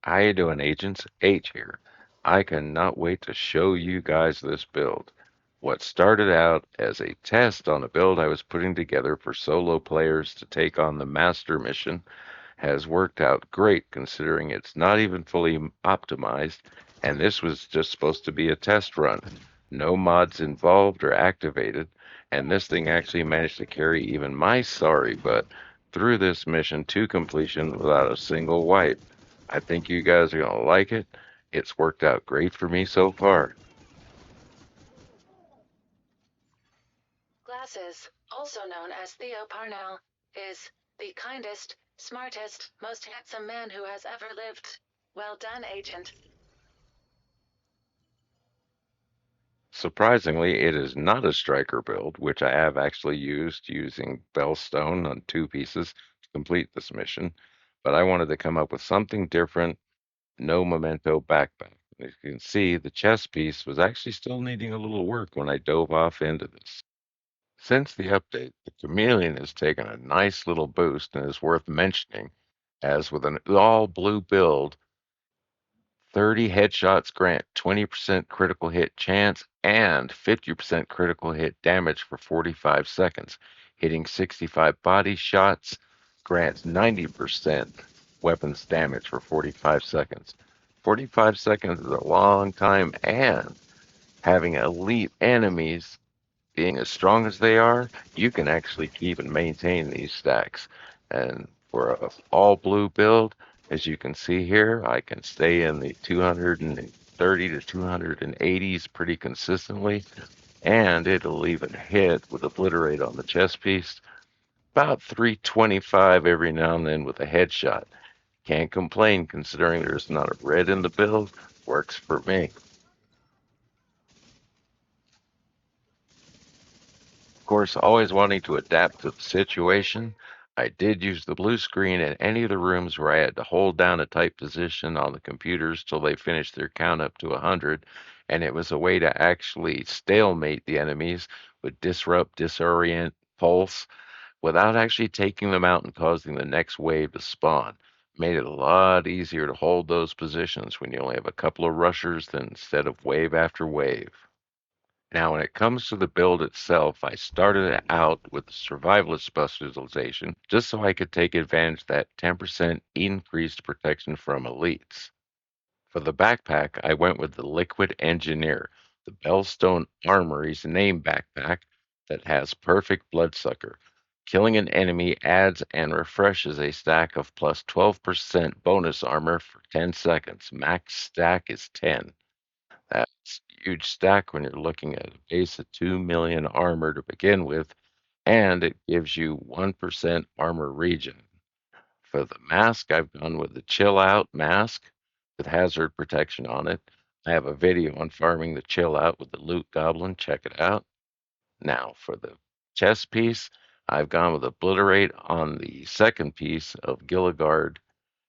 How you doing, agents? H here. I cannot wait to show you guys this build. What started out as a test on a build I was putting together for solo players to take on the master mission has worked out great considering it's not even fully optimized, and this was just supposed to be a test run. No mods involved or activated, and this thing actually managed to carry even my sorry butt through this mission to completion without a single wipe. I think you guys are going to like it. It's worked out great for me so far. Glasses, also known as Theo Parnell, is the kindest, smartest, most handsome man who has ever lived. Well done, Agent. Surprisingly, it is not a striker build, which I have actually used using Bellstone on two pieces to complete this mission, but I wanted to come up with something different. No Memento backpack. As you can see, the chest piece was actually still needing a little work when I dove off into this. Since the update, the Chameleon has taken a nice little boost and is worth mentioning, as with an all blue build, 30 headshots grant 20% critical hit chance and 50% critical hit damage for 45 seconds. Hitting 65 body shots grants 90% weapons damage for 45 seconds. 45 seconds is a long time, and having elite enemies being as strong as they are, you can actually keep and maintain these stacks. And for a all blue build, as you can see here, I can stay in the 230 to 280s pretty consistently, and it'll even hit with obliterate on the chest piece. About 325 every now and then with a headshot. Can't complain considering there's not a red in the build. Works for me. Of course, always wanting to adapt to the situation, I did use the blue screen in any of the rooms where I had to hold down a tight position on the computers till they finished their count up to 100, and it was a way to actually stalemate the enemies with disrupt, disorient, pulse without actually taking them out and causing the next wave to spawn. Made it a lot easier to hold those positions when you only have a couple of rushers than instead of wave after wave. Now, when it comes to the build itself, I started out with the survivalist specialization just so I could take advantage of that 10% increased protection from elites. For the backpack, I went with the Liquid Engineer, the Bellstone Armory's name backpack that has perfect bloodsucker. Killing an enemy adds and refreshes a stack of plus 12% bonus armor for 10 seconds. Max stack is 10. That's a huge stack when you're looking at a base of 2 million armor to begin with, and it gives you 1% armor regen. For the mask, I've gone with the Chill Out mask with hazard protection on it. I have a video on farming the Chill Out with the Loot Goblin. Check it out. Now, for the chest piece, I've gone with Obliterate on the second piece of Gilligard,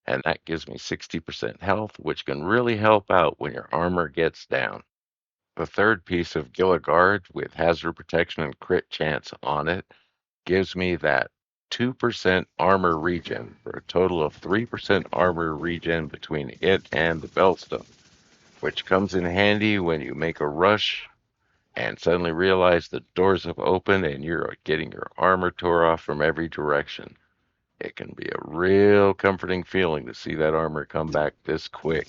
and that gives me 60% health, which can really help out when your armor gets down. The third piece of Gilligard with hazard protection and crit chance on it gives me that 2% armor regen for a total of 3% armor regen between it and the Bellstone, which comes in handy when you make a rush and suddenly realize the doors have opened and you're getting your armor tore off from every direction. It can be a real comforting feeling to see that armor come back this quick,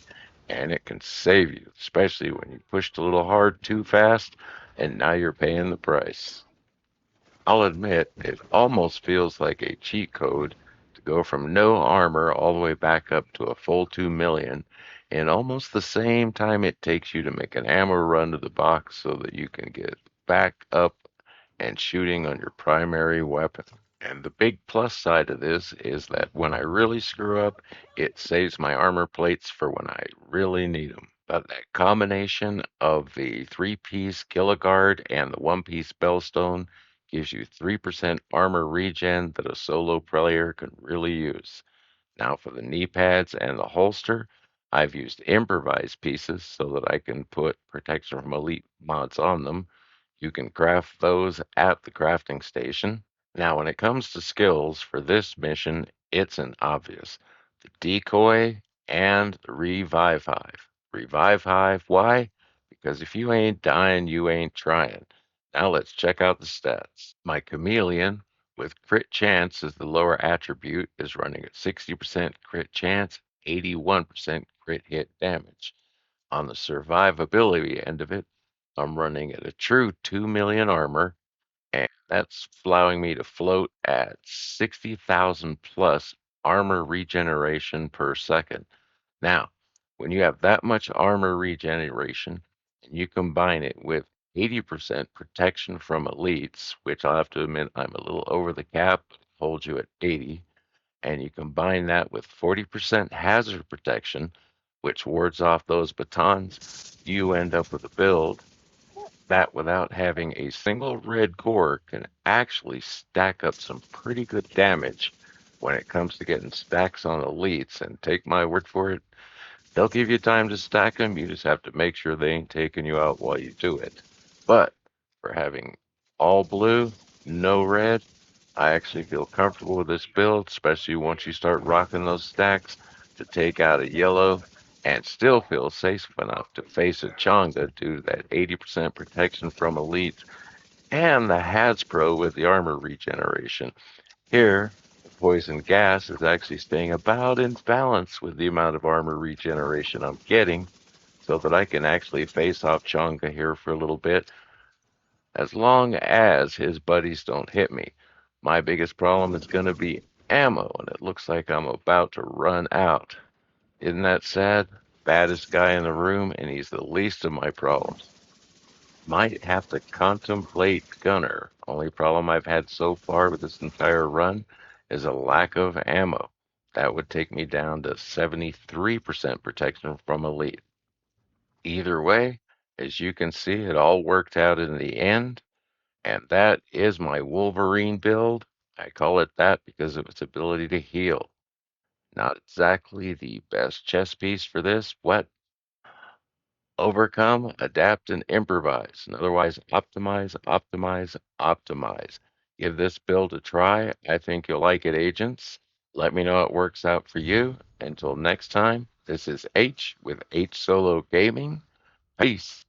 and it can save you, especially when you pushed a little hard too fast and now you're paying the price. I'll admit, it almost feels like a cheat code to go from no armor all the way back up to a full 2 million in almost the same time it takes you to make an ammo run to the box so that you can get back up and shooting on your primary weapon. And the big plus side of this is that when I really screw up, it saves my armor plates for when I really need them. But that combination of the three-piece Gilligard and the one-piece Bellstone gives you 3% armor regen that a solo player can really use. Now for the knee pads and the holster, I've used improvised pieces so that I can put protection from elite mods on them. You can craft those at the crafting station. Now, when it comes to skills for this mission, it's an obvious. The decoy and Revive Hive. Revive Hive, why? Because if you ain't dying, you ain't trying. Now let's check out the stats. My chameleon with crit chance as the lower attribute is running at 60% crit chance, 81% crit hit damage. On the survivability end of it, I'm running at a true 2 million armor, and that's allowing me to float at 60,000 plus armor regeneration per second. Now, when you have that much armor regeneration and you combine it with 80% protection from elites, which I'll have to admit I'm a little over the cap, but it holds you at 80, and you combine that with 40% hazard protection, which wards off those batons, you end up with a build that without having a single red core can actually stack up some pretty good damage when it comes to getting stacks on elites. And take my word for it, they'll give you time to stack them. You just have to make sure they ain't taking you out while you do it. But for having all blue, no red, I actually feel comfortable with this build, especially once you start rocking those stacks to take out a yellow and still feel safe enough to face a Chonga due to that 80% protection from elites and the Pro with the armor regeneration. Here, the poison gas is actually staying about in balance with the amount of armor regeneration I'm getting so that I can actually face off Chonga here for a little bit as long as his buddies don't hit me. My biggest problem is going to be ammo, and it looks like I'm about to run out. Isn't that sad? Baddest guy in the room, and he's the least of my problems. Might have to contemplate Gunner. Only problem I've had so far with this entire run is a lack of ammo. That would take me down to 73% protection from elite. Either way, as you can see, it all worked out in the end, and that is my Wolverine build. I call it that because of its ability to heal. Not exactly the best chess piece for this. What? Overcome, adapt, and improvise. And otherwise, optimize, optimize, optimize. Give this build a try. I think you'll like it, agents. Let me know how it works out for you. Until next time, this is H with H Solo Gaming. Peace.